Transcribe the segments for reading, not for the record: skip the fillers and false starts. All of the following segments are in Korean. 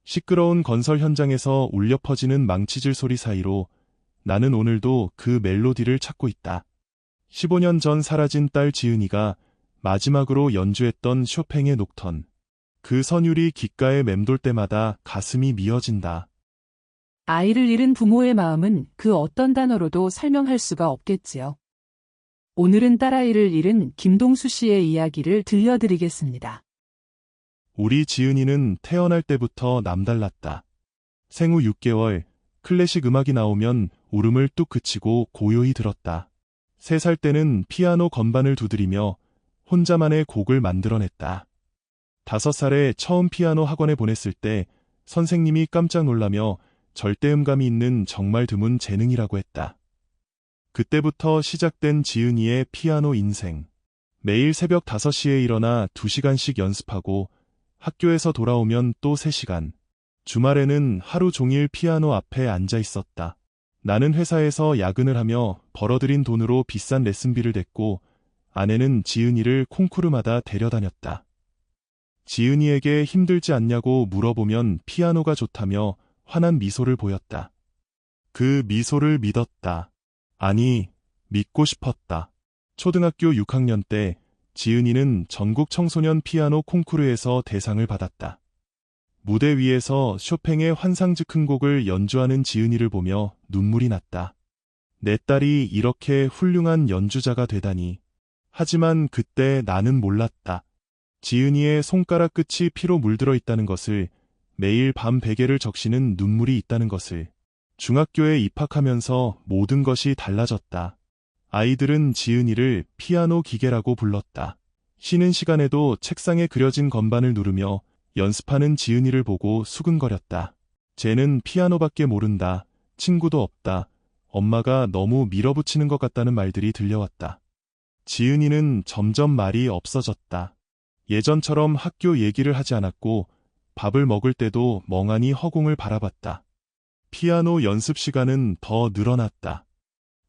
시끄러운 건설 현장에서 울려 퍼지는 망치질 소리 사이로 나는 오늘도 그 멜로디를 찾고 있다. 15년 전 사라진 딸 지은이가 마지막으로 연주했던 쇼팽의 녹턴. 그 선율이 귓가에 맴돌 때마다 가슴이 미어진다. 아이를 잃은 부모의 마음은 그 어떤 단어로도 설명할 수가 없겠지요. 오늘은 딸아이를 잃은 김동수 씨의 이야기를 들려드리겠습니다. 우리 지은이는 태어날 때부터 남달랐다. 생후 6개월, 클래식 음악이 나오면 울음을 뚝 그치고 고요히 들었다. 3살 때는 피아노 건반을 두드리며 혼자만의 곡을 만들어냈다. 5살에 처음 피아노 학원에 보냈을 때 선생님이 깜짝 놀라며 절대음감이 있는 정말 드문 재능이라고 했다. 그때부터 시작된 지은이의 피아노 인생. 매일 새벽 5시에 일어나 2시간씩 연습하고 학교에서 돌아오면 또 3시간. 주말에는 하루 종일 피아노 앞에 앉아 있었다. 나는 회사에서 야근을 하며 벌어들인 돈으로 비싼 레슨비를 댔고 아내는 지은이를 콩쿠르마다 데려다녔다. 지은이에게 힘들지 않냐고 물어보면 피아노가 좋다며 환한 미소를 보였다. 그 미소를 믿었다. 아니, 믿고 싶었다. 초등학교 6학년 때 지은이는 전국 청소년 피아노 콩쿠르에서 대상을 받았다. 무대 위에서 쇼팽의 환상즉흥 곡을 연주하는 지은이를 보며 눈물이 났다. 내 딸이 이렇게 훌륭한 연주자가 되다니. 하지만 그때 나는 몰랐다. 지은이의 손가락 끝이 피로 물들어 있다는 것을, 매일 밤 베개를 적시는 눈물이 있다는 것을. 중학교에 입학하면서 모든 것이 달라졌다. 아이들은 지은이를 피아노 기계라고 불렀다. 쉬는 시간에도 책상에 그려진 건반을 누르며 연습하는 지은이를 보고 수근거렸다. 쟤는 피아노밖에 모른다. 친구도 없다. 엄마가 너무 밀어붙이는 것 같다는 말들이 들려왔다. 지은이는 점점 말이 없어졌다. 예전처럼 학교 얘기를 하지 않았고 밥을 먹을 때도 멍하니 허공을 바라봤다. 피아노 연습 시간은 더 늘어났다.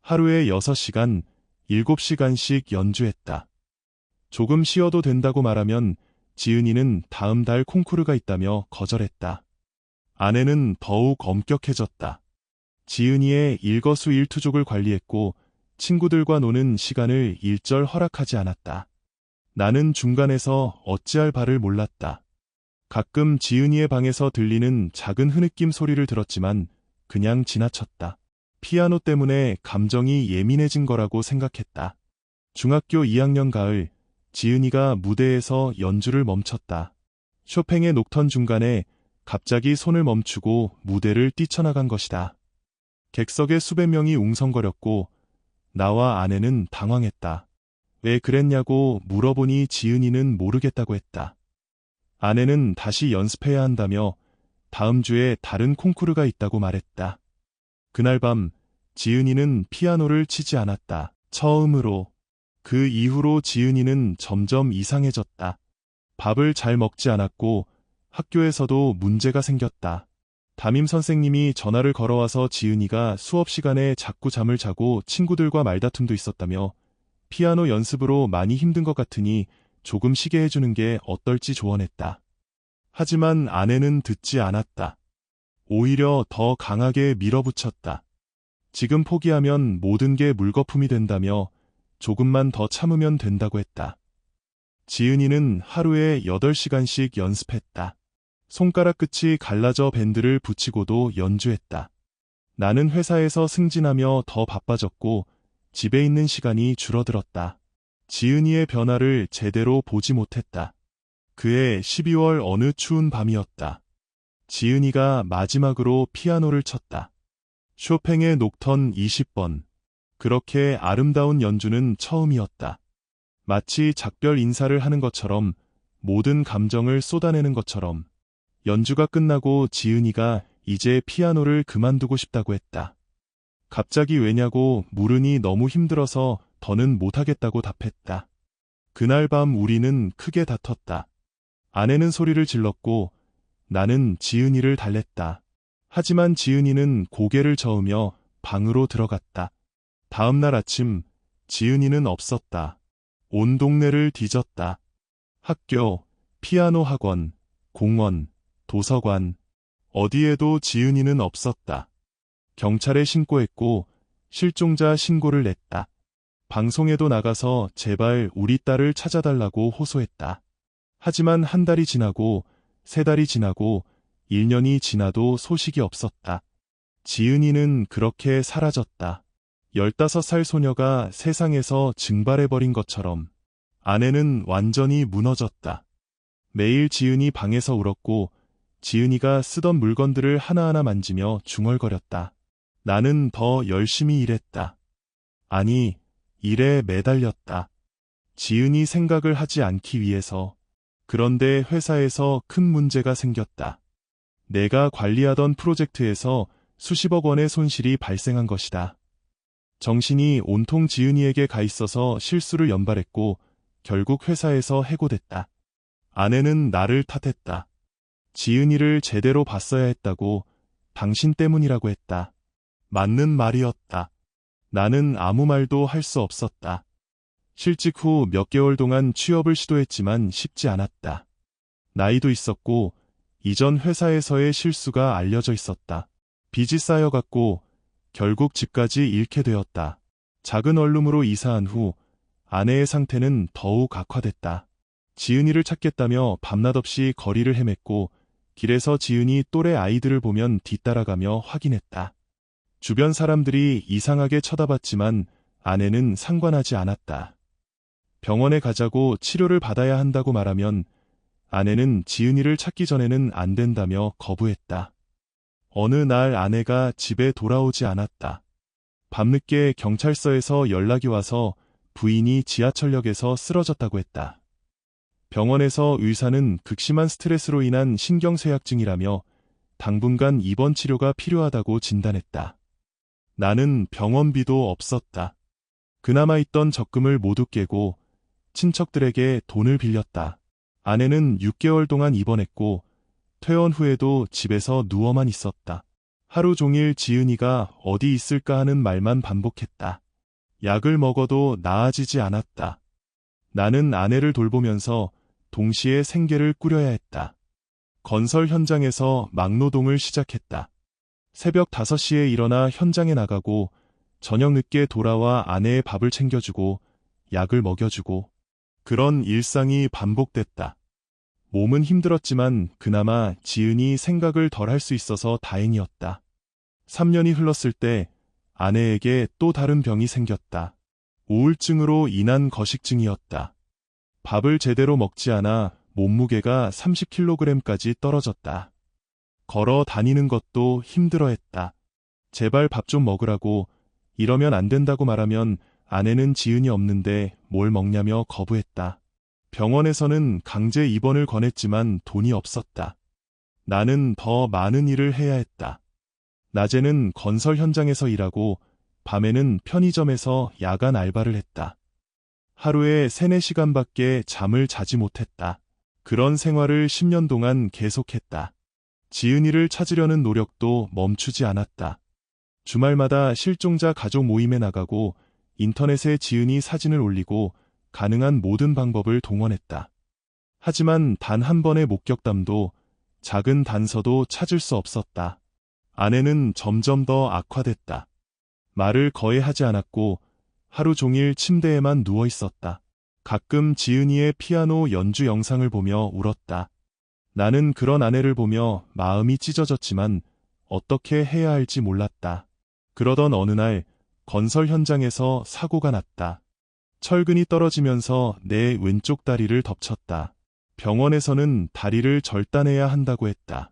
하루에 6시간, 7시간씩 연주했다. 조금 쉬어도 된다고 말하면 지은이는 다음 달 콩쿠르가 있다며 거절했다. 아내는 더욱 엄격해졌다. 지은이의 일거수일투족을 관리했고 친구들과 노는 시간을 일절 허락하지 않았다. 나는 중간에서 어찌할 바를 몰랐다. 가끔 지은이의 방에서 들리는 작은 흐느낌 소리를 들었지만 그냥 지나쳤다. 피아노 때문에 감정이 예민해진 거라고 생각했다. 중학교 2학년 가을, 지은이가 무대에서 연주를 멈췄다. 쇼팽의 녹턴 중간에 갑자기 손을 멈추고 무대를 뛰쳐나간 것이다. 객석에 수백 명이 웅성거렸고 나와 아내는 당황했다. 왜 그랬냐고 물어보니 지은이는 모르겠다고 했다. 아내는 다시 연습해야 한다며 다음 주에 다른 콩쿠르가 있다고 말했다. 그날 밤 지은이는 피아노를 치지 않았다. 처음으로. 그 이후로 지은이는 점점 이상해졌다. 밥을 잘 먹지 않았고 학교에서도 문제가 생겼다. 담임 선생님이 전화를 걸어와서 지은이가 수업 시간에 자꾸 잠을 자고 친구들과 말다툼도 있었다며 피아노 연습으로 많이 힘든 것 같으니 조금 쉬게 해주는 게 어떨지 조언했다. 하지만 아내는 듣지 않았다. 오히려 더 강하게 밀어붙였다. 지금 포기하면 모든 게 물거품이 된다며 조금만 더 참으면 된다고 했다. 지은이는 하루에 8시간씩 연습했다. 손가락 끝이 갈라져 밴드를 붙이고도 연주했다. 나는 회사에서 승진하며 더 바빠졌고 집에 있는 시간이 줄어들었다. 지은이의 변화를 제대로 보지 못했다. 그해 12월 어느 추운 밤이었다. 지은이가 마지막으로 피아노를 쳤다. 쇼팽의 녹턴 20번. 그렇게 아름다운 연주는 처음이었다. 마치 작별 인사를 하는 것처럼, 모든 감정을 쏟아내는 것처럼. 연주가 끝나고 지은이가 이제 피아노를 그만두고 싶다고 했다. 갑자기 왜냐고 물으니 너무 힘들어서 더는 못하겠다고 답했다. 그날 밤 우리는 크게 다퉜다. 아내는 소리를 질렀고 나는 지은이를 달랬다. 하지만 지은이는 고개를 저으며 방으로 들어갔다. 다음 날 아침 지은이는 없었다. 온 동네를 뒤졌다. 학교, 피아노 학원, 공원, 도서관, 어디에도 지은이는 없었다. 경찰에 신고했고 실종자 신고를 냈다. 방송에도 나가서 제발 우리 딸을 찾아달라고 호소했다. 하지만 한 달이 지나고 세 달이 지나고 1년이 지나도 소식이 없었다. 지은이는 그렇게 사라졌다. 15살 소녀가 세상에서 증발해버린 것처럼 아내는 완전히 무너졌다. 매일 지은이 방에서 울었고 지은이가 쓰던 물건들을 하나하나 만지며 중얼거렸다. 나는 더 열심히 일했다. 아니, 일에 매달렸다. 지은이 생각을 하지 않기 위해서. 그런데 회사에서 큰 문제가 생겼다. 내가 관리하던 프로젝트에서 수십억 원의 손실이 발생한 것이다. 정신이 온통 지은이에게 가 있어서 실수를 연발했고 결국 회사에서 해고됐다. 아내는 나를 탓했다. 지은이를 제대로 봤어야 했다고, 당신 때문이라고 했다. 맞는 말이었다. 나는 아무 말도 할 수 없었다. 실직 후 몇 개월 동안 취업을 시도했지만 쉽지 않았다. 나이도 있었고 이전 회사에서의 실수가 알려져 있었다. 빚이 쌓여갔고 결국 집까지 잃게 되었다. 작은 원룸으로 이사한 후 아내의 상태는 더욱 악화됐다. 지은이를 찾겠다며 밤낮 없이 거리를 헤맸고 길에서 지은이 또래 아이들을 보면 뒤따라가며 확인했다. 주변 사람들이 이상하게 쳐다봤지만 아내는 상관하지 않았다. 병원에 가자고 치료를 받아야 한다고 말하면 아내는 지은이를 찾기 전에는 안 된다며 거부했다. 어느 날 아내가 집에 돌아오지 않았다. 밤늦게 경찰서에서 연락이 와서 부인이 지하철역에서 쓰러졌다고 했다. 병원에서 의사는 극심한 스트레스로 인한 신경쇠약증이라며 당분간 입원 치료가 필요하다고 진단했다. 나는 병원비도 없었다. 그나마 있던 적금을 모두 깨고 친척들에게 돈을 빌렸다. 아내는 6개월 동안 입원했고 퇴원 후에도 집에서 누워만 있었다. 하루 종일 지은이가 어디 있을까 하는 말만 반복했다. 약을 먹어도 나아지지 않았다. 나는 아내를 돌보면서 동시에 생계를 꾸려야 했다. 건설 현장에서 막노동을 시작했다. 새벽 5시에 일어나 현장에 나가고 저녁 늦게 돌아와 아내의 밥을 챙겨주고 약을 먹여주고 그런 일상이 반복됐다. 몸은 힘들었지만 그나마 지은이 생각을 덜 할 수 있어서 다행이었다. 3년이 흘렀을 때 아내에게 또 다른 병이 생겼다. 우울증으로 인한 거식증이었다. 밥을 제대로 먹지 않아 몸무게가 30kg까지 떨어졌다. 걸어 다니는 것도 힘들어했다. 제발 밥 좀 먹으라고, 이러면 안 된다고 말하면 아내는 지은이 없는데 뭘 먹냐며 거부했다. 병원에서는 강제 입원을 권했지만 돈이 없었다. 나는 더 많은 일을 해야 했다. 낮에는 건설 현장에서 일하고 밤에는 편의점에서 야간 알바를 했다. 하루에 3-4시간밖에 잠을 자지 못했다. 그런 생활을 10년 동안 계속했다. 지은이를 찾으려는 노력도 멈추지 않았다. 주말마다 실종자 가족 모임에 나가고 인터넷에 지은이 사진을 올리고 가능한 모든 방법을 동원했다. 하지만 단 한 번의 목격담도, 작은 단서도 찾을 수 없었다. 아내는 점점 더 악화됐다. 말을 거의 하지 않았고 하루 종일 침대에만 누워 있었다. 가끔 지은이의 피아노 연주 영상을 보며 울었다. 나는 그런 아내를 보며 마음이 찢어졌지만 어떻게 해야 할지 몰랐다. 그러던 어느 날 건설 현장에서 사고가 났다. 철근이 떨어지면서 내 왼쪽 다리를 덮쳤다. 병원에서는 다리를 절단해야 한다고 했다.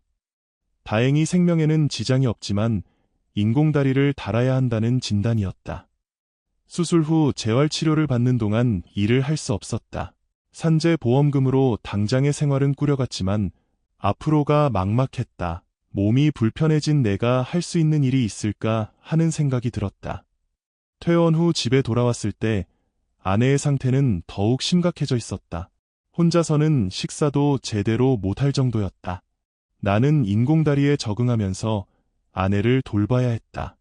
다행히 생명에는 지장이 없지만 인공다리를 달아야 한다는 진단이었다. 수술 후 재활치료를 받는 동안 일을 할 수 없었다. 산재보험금으로 당장의 생활은 꾸려갔지만 앞으로가 막막했다. 몸이 불편해진 내가 할 수 있는 일이 있을까 하는 생각이 들었다. 퇴원 후 집에 돌아왔을 때 아내의 상태는 더욱 심각해져 있었다. 혼자서는 식사도 제대로 못할 정도였다. 나는 인공다리에 적응하면서 아내를 돌봐야 했다.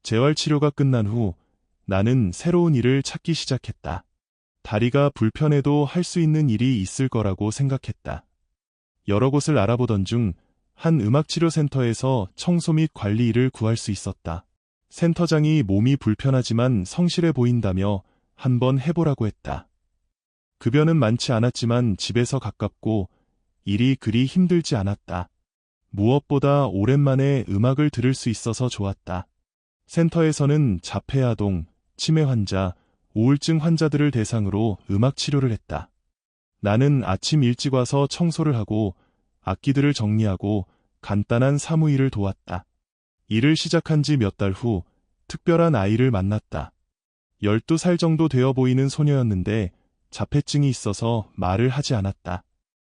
재활치료가 끝난 후 나는 새로운 일을 찾기 시작했다. 다리가 불편해도 할 수 있는 일이 있을 거라고 생각했다. 여러 곳을 알아보던 중 한 음악치료센터에서 청소 및 관리 일을 구할 수 있었다. 센터장이 몸이 불편하지만 성실해 보인다며 한번 해보라고 했다. 급여는 많지 않았지만 집에서 가깝고 일이 그리 힘들지 않았다. 무엇보다 오랜만에 음악을 들을 수 있어서 좋았다. 센터에서는 자폐아동, 치매 환자, 우울증 환자들을 대상으로 음악 치료를 했다. 나는 아침 일찍 와서 청소를 하고 악기들을 정리하고 간단한 사무일을 도왔다. 일을 시작한 지 몇 달 후 특별한 아이를 만났다. 12살 정도 되어 보이는 소녀였는데 자폐증이 있어서 말을 하지 않았다.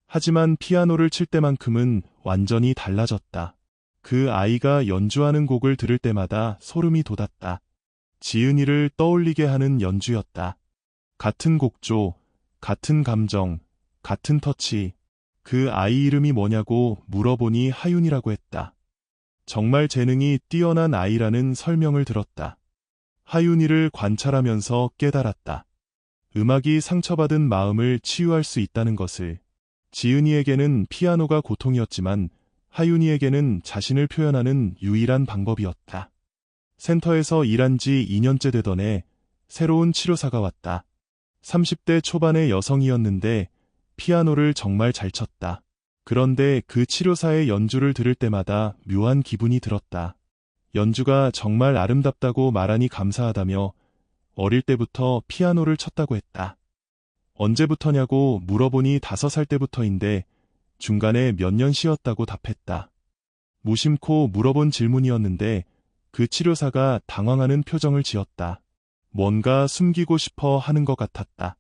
하지만 피아노를 칠 때만큼은 완전히 달라졌다. 그 아이가 연주하는 곡을 들을 때마다 소름이 돋았다. 지은이를 떠올리게 하는 연주였다. 같은 곡조, 같은 감정, 같은 터치. 그 아이 이름이 뭐냐고 물어보니 하윤이라고 했다. 정말 재능이 뛰어난 아이라는 설명을 들었다. 하윤이를 관찰하면서 깨달았다. 음악이 상처받은 마음을 치유할 수 있다는 것을. 지은이에게는 피아노가 고통이었지만 하윤이에게는 자신을 표현하는 유일한 방법이었다. 센터에서 일한 지 2년째 되던 해 새로운 치료사가 왔다. 30대 초반의 여성이었는데 피아노를 정말 잘 쳤다. 그런데 그 치료사의 연주를 들을 때마다 묘한 기분이 들었다. 연주가 정말 아름답다고 말하니 감사하다며 어릴 때부터 피아노를 쳤다고 했다. 언제부터냐고 물어보니 5살 때부터인데 중간에 몇 년 쉬었다고 답했다. 무심코 물어본 질문이었는데 그 치료사가 당황하는 표정을 지었다. 뭔가 숨기고 싶어 하는 것 같았다.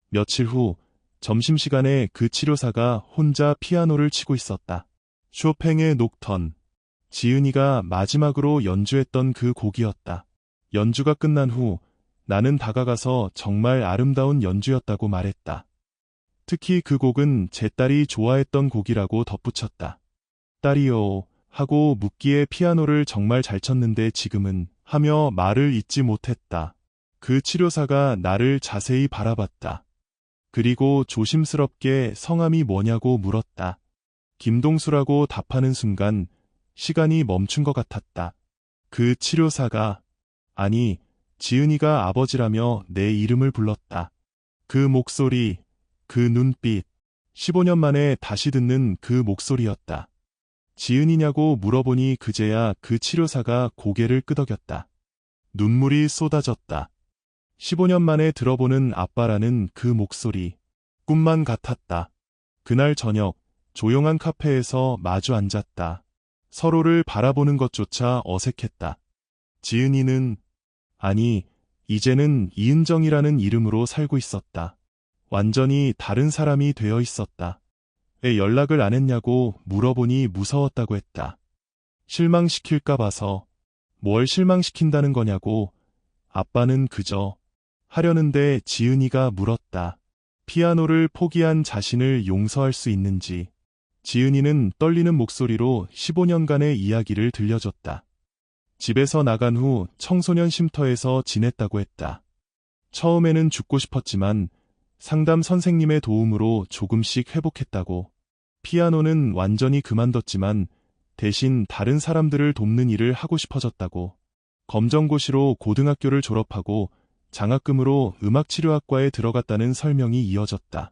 며칠 후 점심시간에 그 치료사가 혼자 피아노를 치고 있었다. 쇼팽의 녹턴. 지은이가 마지막으로 연주했던 그 곡이었다. 연주가 끝난 후 나는 다가가서 정말 아름다운 연주였다고 말했다. 특히 그 곡은 제 딸이 좋아했던 곡이라고 덧붙였다. 딸이요 하고 묻기에 피아노를 정말 잘 쳤는데 지금은 하며 말을 잇지 못했다. 그 치료사가 나를 자세히 바라봤다. 그리고 조심스럽게 성함이 뭐냐고 물었다. 김동수라고 답하는 순간 시간이 멈춘 것 같았다. 그 치료사가, 아니, 지은이가 아버지라며 내 이름을 불렀다. 그 목소리, 그 눈빛, 15년 만에 다시 듣는 그 목소리였다. 지은이냐고 물어보니 그제야 그 치료사가 고개를 끄덕였다. 눈물이 쏟아졌다. 15년 만에 들어보는 아빠라는 그 목소리, 꿈만 같았다. 그날 저녁, 조용한 카페에서 마주 앉았다. 서로를 바라보는 것조차 어색했다. 지은이는, 아니, 이제는 이은정이라는 이름으로 살고 있었다. 완전히 다른 사람이 되어 있었다. 왜 연락을 안 했냐고 물어보니 무서웠다고 했다. 실망시킬까 봐서. 뭘 실망시킨다는 거냐고. 아빠는 그저 하려는데 지은이가 물었다. 피아노를 포기한 자신을 용서할 수 있는지. 지은이는 떨리는 목소리로 15년간의 이야기를 들려줬다. 집에서 나간 후 청소년 쉼터에서 지냈다고 했다. 처음에는 죽고 싶었지만 상담 선생님의 도움으로 조금씩 회복했다고. 피아노는 완전히 그만뒀지만 대신 다른 사람들을 돕는 일을 하고 싶어졌다고. 검정고시로 고등학교를 졸업하고 장학금으로 음악치료학과에 들어갔다는 설명이 이어졌다.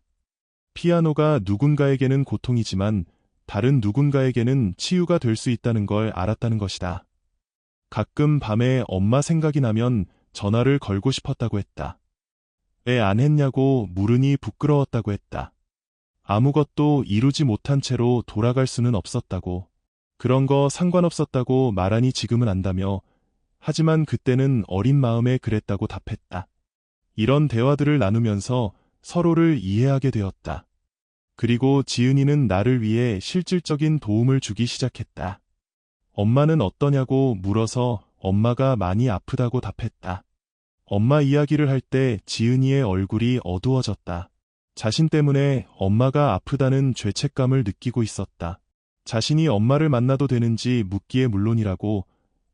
피아노가 누군가에게는 고통이지만 다른 누군가에게는 치유가 될 수 있다는 걸 알았다는 것이다. 가끔 밤에 엄마 생각이 나면 전화를 걸고 싶었다고 했다. 왜 안 했냐고 물으니 부끄러웠다고 했다. 아무것도 이루지 못한 채로 돌아갈 수는 없었다고. 그런 거 상관없었다고 말하니 지금은 안다며 하지만 그때는 어린 마음에 그랬다고 답했다. 이런 대화들을 나누면서 서로를 이해하게 되었다. 그리고 지은이는 나를 위해 실질적인 도움을 주기 시작했다. 엄마는 어떠냐고 물어서 엄마가 많이 아프다고 답했다. 엄마 이야기를 할 때 지은이의 얼굴이 어두워졌다. 자신 때문에 엄마가 아프다는 죄책감을 느끼고 있었다. 자신이 엄마를 만나도 되는지 묻기에 물론이라고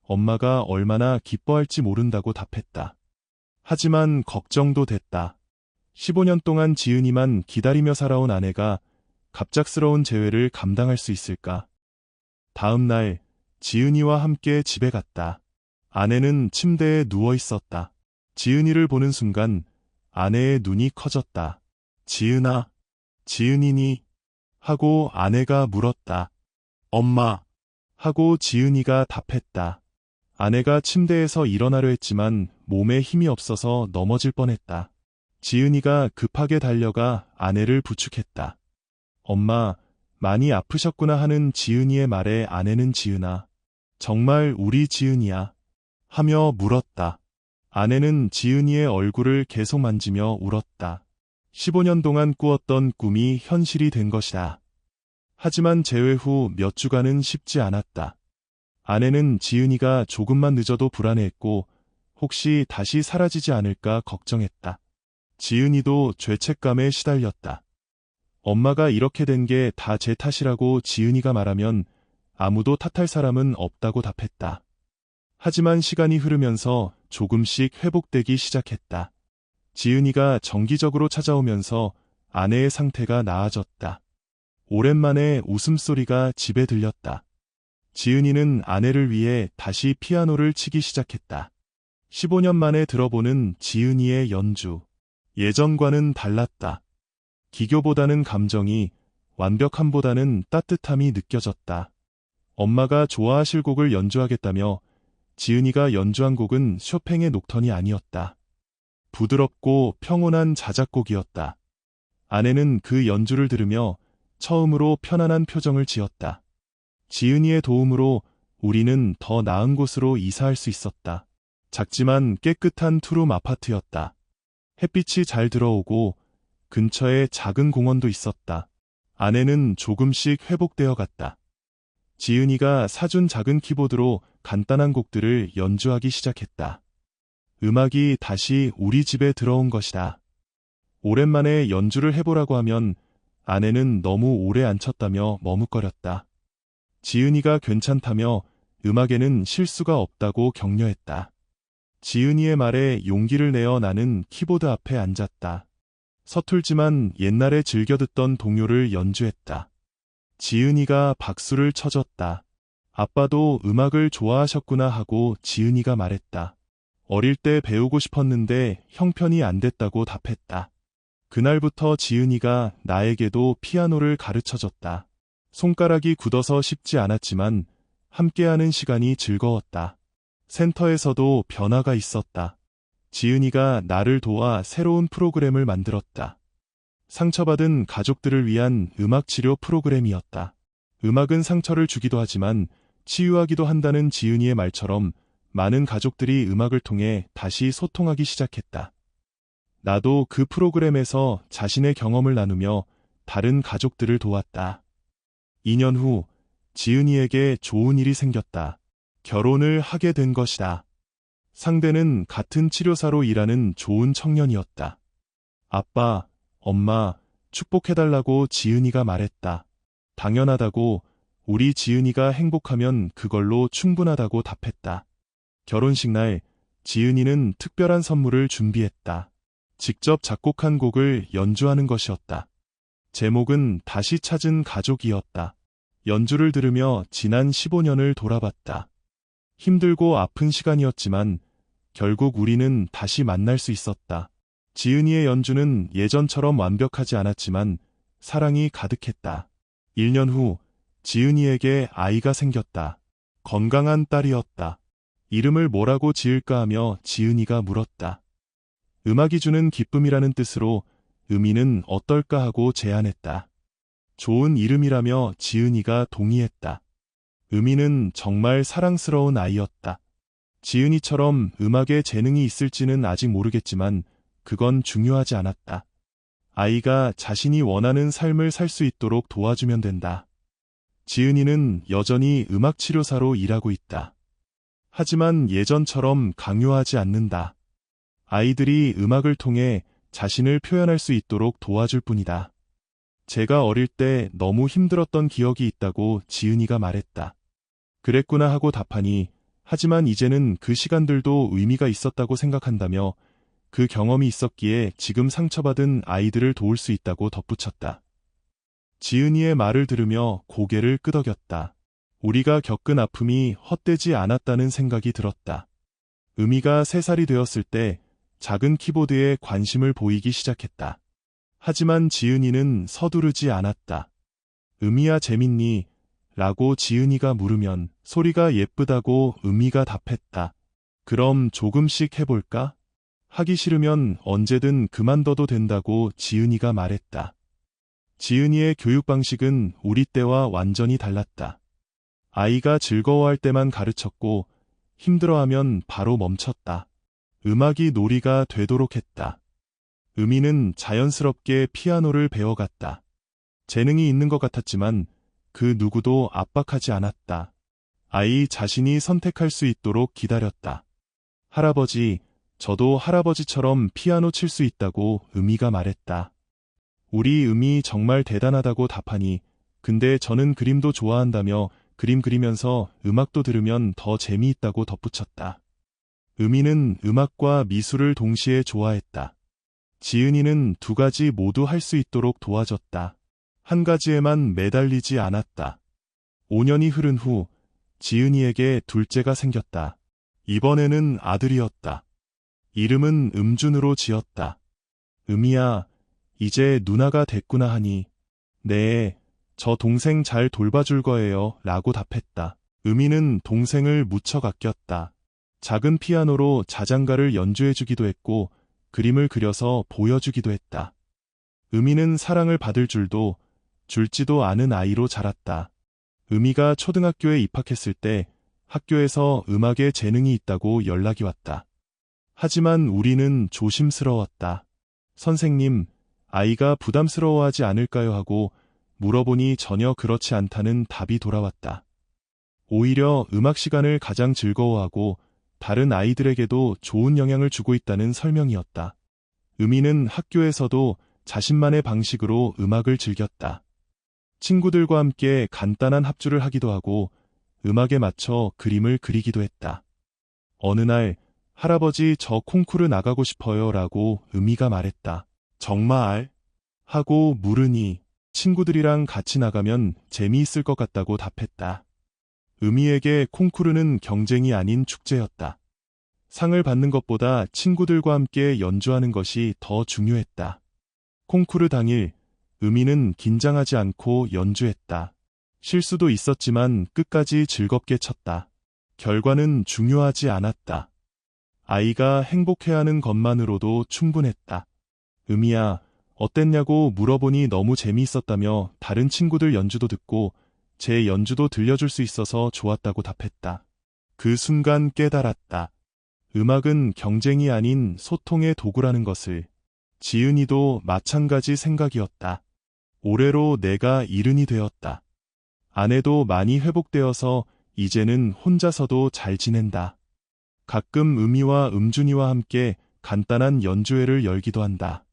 엄마가 얼마나 기뻐할지 모른다고 답했다. 하지만 걱정도 됐다. 15년 동안 지은이만 기다리며 살아온 아내가 갑작스러운 재회를 감당할 수 있을까? 다음 날 지은이와 함께 집에 갔다. 아내는 침대에 누워 있었다. 지은이를 보는 순간 아내의 눈이 커졌다. 지은아, 지은이니? 하고 아내가 물었다. 엄마. 하고 지은이가 답했다. 아내가 침대에서 일어나려 했지만 몸에 힘이 없어서 넘어질 뻔했다. 지은이가 급하게 달려가 아내를 부축했다. 엄마, 많이 아프셨구나 하는 지은이의 말에 아내는 지은아, 정말 우리 지은이야? 하며 물었다. 아내는 지은이의 얼굴을 계속 만지며 울었다. 15년 동안 꾸었던 꿈이 현실이 된 것이다. 하지만 재회 후 몇 주간은 쉽지 않았다. 아내는 지은이가 조금만 늦어도 불안해했고 혹시 다시 사라지지 않을까 걱정했다. 지은이도 죄책감에 시달렸다. 엄마가 이렇게 된 게 다 제 탓이라고 지은이가 말하면 아무도 탓할 사람은 없다고 답했다. 하지만 시간이 흐르면서 조금씩 회복되기 시작했다. 지은이가 정기적으로 찾아오면서 아내의 상태가 나아졌다. 오랜만에 웃음소리가 집에 들렸다. 지은이는 아내를 위해 다시 피아노를 치기 시작했다. 15년 만에 들어보는 지은이의 연주. 예전과는 달랐다. 기교보다는 감정이, 완벽함보다는 따뜻함이 느껴졌다. 엄마가 좋아하실 곡을 연주하겠다며 지은이가 연주한 곡은 쇼팽의 녹턴이 아니었다. 부드럽고 평온한 자작곡이었다. 아내는 그 연주를 들으며 처음으로 편안한 표정을 지었다. 지은이의 도움으로 우리는 더 나은 곳으로 이사할 수 있었다. 작지만 깨끗한 투룸 아파트였다. 햇빛이 잘 들어오고 근처에 작은 공원도 있었다. 아내는 조금씩 회복되어 갔다. 지은이가 사준 작은 키보드로 간단한 곡들을 연주하기 시작했다. 음악이 다시 우리 집에 들어온 것이다. 오랜만에 연주를 해보라고 하면 아내는 너무 오래 안 쳤다며 머뭇거렸다. 지은이가 괜찮다며 음악에는 실수가 없다고 격려했다. 지은이의 말에 용기를 내어 나는 키보드 앞에 앉았다. 서툴지만 옛날에 즐겨 듣던 동요를 연주했다. 지은이가 박수를 쳐줬다. 아빠도 음악을 좋아하셨구나 하고 지은이가 말했다. 어릴 때 배우고 싶었는데 형편이 안 됐다고 답했다. 그날부터 지은이가 나에게도 피아노를 가르쳐줬다. 손가락이 굳어서 쉽지 않았지만 함께하는 시간이 즐거웠다. 센터에서도 변화가 있었다. 지은이가 나를 도와 새로운 프로그램을 만들었다. 상처받은 가족들을 위한 음악치료 프로그램이었다. 음악은 상처를 주기도 하지만 치유하기도 한다는 지은이의 말처럼 많은 가족들이 음악을 통해 다시 소통하기 시작했다. 나도 그 프로그램에서 자신의 경험을 나누며 다른 가족들을 도왔다. 2년 후 지은이에게 좋은 일이 생겼다. 결혼을 하게 된 것이다. 상대는 같은 치료사로 일하는 좋은 청년이었다. 아빠, 엄마, 축복해달라고 지은이가 말했다. 당연하다고, 우리 지은이가 행복하면 그걸로 충분하다고 답했다. 결혼식 날 지은이는 특별한 선물을 준비했다. 직접 작곡한 곡을 연주하는 것이었다. 제목은 다시 찾은 가족이었다. 연주를 들으며 지난 15년을 돌아봤다. 힘들고 아픈 시간이었지만 결국 우리는 다시 만날 수 있었다. 지은이의 연주는 예전처럼 완벽하지 않았지만 사랑이 가득했다. 1년 후 지은이에게 아이가 생겼다. 건강한 딸이었다. 이름을 뭐라고 지을까 하며 지은이가 물었다. 음악이 주는 기쁨이라는 뜻으로 의미는 어떨까 하고 제안했다. 좋은 이름이라며 지은이가 동의했다. 의미는 정말 사랑스러운 아이였다. 지은이처럼 음악에 재능이 있을지는 아직 모르겠지만 그건 중요하지 않았다. 아이가 자신이 원하는 삶을 살 수 있도록 도와주면 된다. 지은이는 여전히 음악치료사로 일하고 있다. 하지만 예전처럼 강요하지 않는다. 아이들이 음악을 통해 자신을 표현할 수 있도록 도와줄 뿐이다. 제가 어릴 때 너무 힘들었던 기억이 있다고 지은이가 말했다. 그랬구나 하고 답하니, 하지만 이제는 그 시간들도 의미가 있었다고 생각한다며 그 경험이 있었기에 지금 상처받은 아이들을 도울 수 있다고 덧붙였다. 지은이의 말을 들으며 고개를 끄덕였다. 우리가 겪은 아픔이 헛되지 않았다는 생각이 들었다. 음이가 3살이 되었을 때 작은 키보드에 관심을 보이기 시작했다. 하지만 지은이는 서두르지 않았다. 음이야 재밌니? 라고 지은이가 물으면 소리가 예쁘다고 음이가 답했다. 그럼 조금씩 해볼까? 하기 싫으면 언제든 그만둬도 된다고 지은이가 말했다. 지은이의 교육 방식은 우리 때와 완전히 달랐다. 아이가 즐거워할 때만 가르쳤고 힘들어하면 바로 멈췄다. 음악이 놀이가 되도록 했다. 음이는 자연스럽게 피아노를 배워갔다. 재능이 있는 것 같았지만 그 누구도 압박하지 않았다. 아이 자신이 선택할 수 있도록 기다렸다. 할아버지, 저도 할아버지처럼 피아노 칠 수 있다고 음이가 말했다. 우리 음이 정말 대단하다고 답하니, 근데 저는 그림도 좋아한다며 그림 그리면서 음악도 들으면 더 재미있다고 덧붙였다. 음이는 음악과 미술을 동시에 좋아했다. 지은이는 2가지 모두 할 수 있도록 도와줬다. 한 가지에만 매달리지 않았다. 5년이 흐른 후 지은이에게 둘째가 생겼다. 이번에는 아들이었다. 이름은 음준으로 지었다. 음이야, 이제 누나가 됐구나 하니, 네, 저 동생 잘 돌봐줄 거예요 라고 답했다. 음이는 동생을 무척 아꼈다. 작은 피아노로 자장가를 연주해주기도 했고 그림을 그려서 보여주기도 했다. 음이는 사랑을 받을 줄도 줄지도 않은 아이로 자랐다. 음이가 초등학교에 입학했을 때 학교에서 음악에 재능이 있다고 연락이 왔다. 하지만 우리는 조심스러웠다. 선생님, 아이가 부담스러워하지 않을까요 하고 물어보니 전혀 그렇지 않다는 답이 돌아왔다. 오히려 음악 시간을 가장 즐거워하고 다른 아이들에게도 좋은 영향을 주고 있다는 설명이었다. 음이는 학교에서도 자신만의 방식으로 음악을 즐겼다. 친구들과 함께 간단한 합주를 하기도 하고 음악에 맞춰 그림을 그리기도 했다. 어느 날 할아버지 저 콩쿠르 나가고 싶어요 라고 음이가 말했다. 정말? 하고 물으니 친구들이랑 같이 나가면 재미있을 것 같다고 답했다. 음이에게 콩쿠르는 경쟁이 아닌 축제였다. 상을 받는 것보다 친구들과 함께 연주하는 것이 더 중요했다. 콩쿠르 당일 음이는 긴장하지 않고 연주했다. 실수도 있었지만 끝까지 즐겁게 쳤다. 결과는 중요하지 않았다. 아이가 행복해하는 것만으로도 충분했다. 음이야, 어땠냐고 물어보니 너무 재미있었다며 다른 친구들 연주도 듣고 제 연주도 들려줄 수 있어서 좋았다고 답했다. 그 순간 깨달았다. 음악은 경쟁이 아닌 소통의 도구라는 것을. 지은이도 마찬가지 생각이었다. 올해로 내가 70이 되었다. 아내도 많이 회복되어서 이제는 혼자서도 잘 지낸다. 가끔 음이와 음준이와 함께 간단한 연주회를 열기도 한다.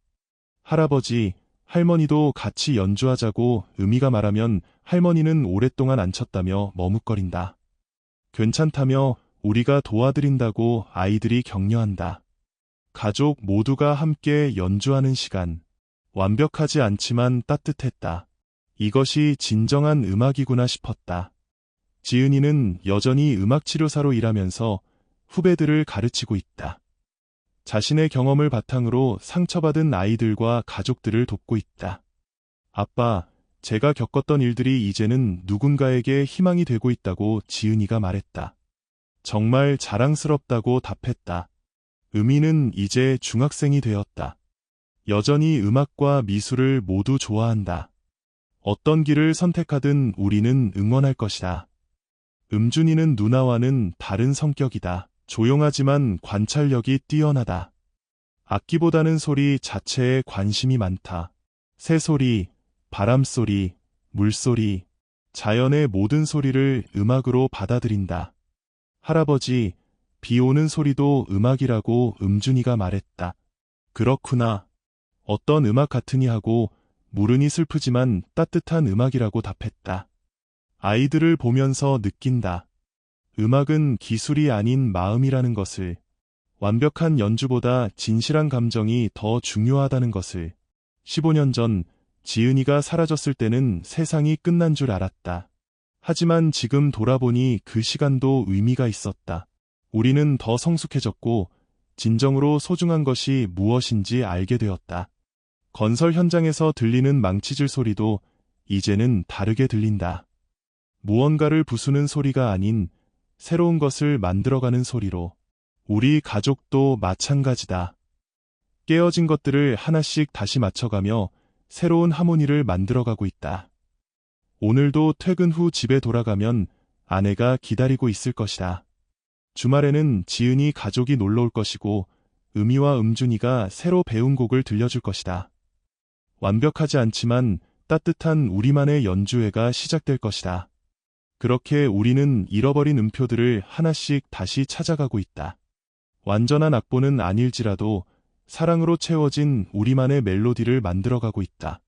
할아버지, 할머니도 같이 연주하자고 음이가 말하면 할머니는 오랫동안 안 쳤다며 머뭇거린다. 괜찮다며 우리가 도와드린다고 아이들이 격려한다. 가족 모두가 함께 연주하는 시간. 완벽하지 않지만 따뜻했다. 이것이 진정한 음악이구나 싶었다. 지은이는 여전히 음악치료사로 일하면서 후배들을 가르치고 있다. 자신의 경험을 바탕으로 상처받은 아이들과 가족들을 돕고 있다. 아빠, 제가 겪었던 일들이 이제는 누군가에게 희망이 되고 있다고 지은이가 말했다. 정말 자랑스럽다고 답했다. 음이는 이제 중학생이 되었다. 여전히 음악과 미술을 모두 좋아한다. 어떤 길을 선택하든 우리는 응원할 것이다. 음준이는 누나와는 다른 성격이다. 조용하지만 관찰력이 뛰어나다. 악기보다는 소리 자체에 관심이 많다. 새소리, 바람소리, 물소리, 자연의 모든 소리를 음악으로 받아들인다. 할아버지, 비 오는 소리도 음악이라고 음준이가 말했다. 그렇구나. 어떤 음악 같으니 하고 물으니 슬프지만 따뜻한 음악이라고 답했다. 아이들을 보면서 느낀다. 음악은 기술이 아닌 마음이라는 것을, 완벽한 연주보다 진실한 감정이 더 중요하다는 것을. 15년 전 지은이가 사라졌을 때는 세상이 끝난 줄 알았다. 하지만 지금 돌아보니 그 시간도 의미가 있었다. 우리는 더 성숙해졌고 진정으로 소중한 것이 무엇인지 알게 되었다. 건설 현장에서 들리는 망치질 소리도 이제는 다르게 들린다. 무언가를 부수는 소리가 아닌 새로운 것을 만들어가는 소리로. 우리 가족도 마찬가지다. 깨어진 것들을 하나씩 다시 맞춰가며 새로운 하모니를 만들어가고 있다. 오늘도 퇴근 후 집에 돌아가면 아내가 기다리고 있을 것이다. 주말에는 지은이 가족이 놀러 올 것이고 음이와 음준이가 새로 배운 곡을 들려줄 것이다. 완벽하지 않지만 따뜻한 우리만의 연주회가 시작될 것이다. 그렇게 우리는 잃어버린 음표들을 하나씩 다시 찾아가고 있다. 완전한 악보는 아닐지라도 사랑으로 채워진 우리만의 멜로디를 만들어가고 있다.